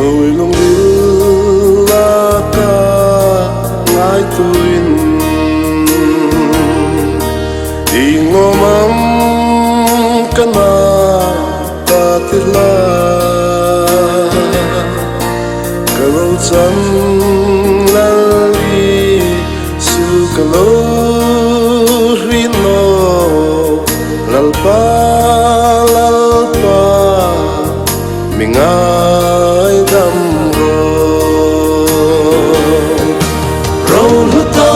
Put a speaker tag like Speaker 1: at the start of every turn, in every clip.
Speaker 1: ngồi lung đưa la ca ngái tuin đi ngô mắm cana ta tiết la cà râu chân lali su cà lô rino lalpa mình ai đam râu lu ta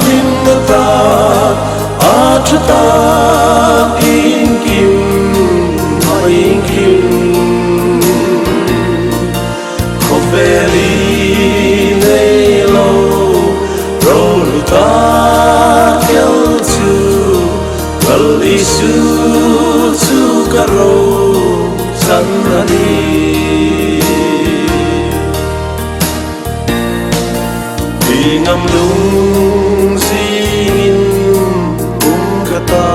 Speaker 1: lim ta ach ta in kim không về đi nay lâu râu lu ta kéo chu bal isu chu caro sandali đi ngắm lung singin kata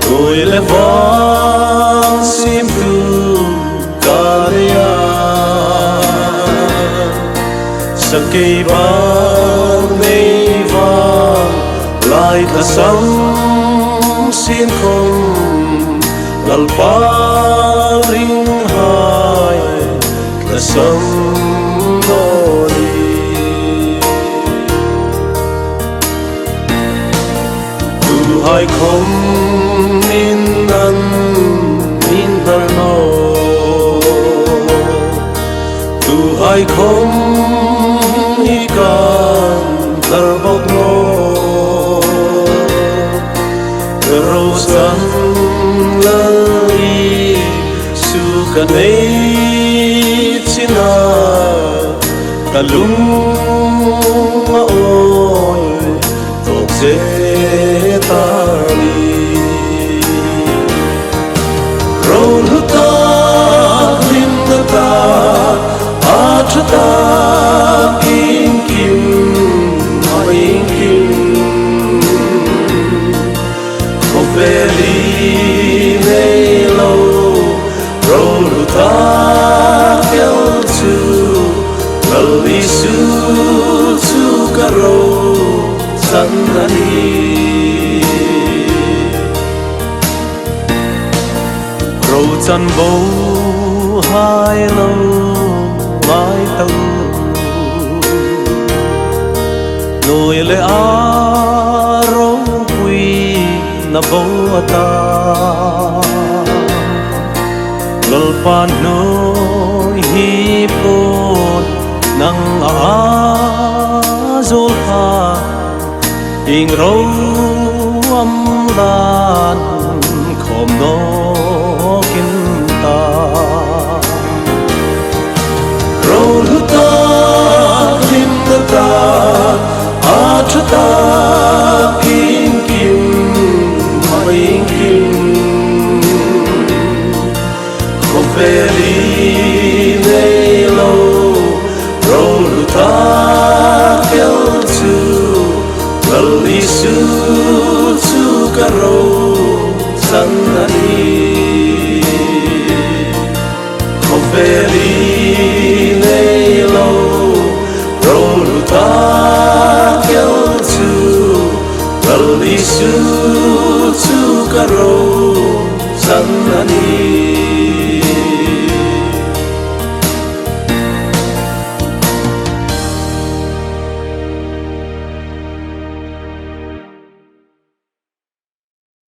Speaker 1: tôi le vang sim tu karya sakei ban nei vang lai ta sam sin không lalpa ring hai la sam nori tu hai không min nan min dar no tu hai không hi kan dar bok no rosan lali su kanei china kalung ma oi tok se tari rol ta lim ta achta kim kim mai kim về đi nay lâu rồi ta kéo chu lali su chu caro sandali rồi chân bố hai lâu mái tàu nồi lệ aro quy na bota lalpan no hipon nang azul ha ing ro am lan khom no kinta ro luta limta achta kim không về đi nay lâu rồi ta kéo chu lali su chu caro sandali không về đi nay lâu rồi ta kéo chu lali su chu caro sandali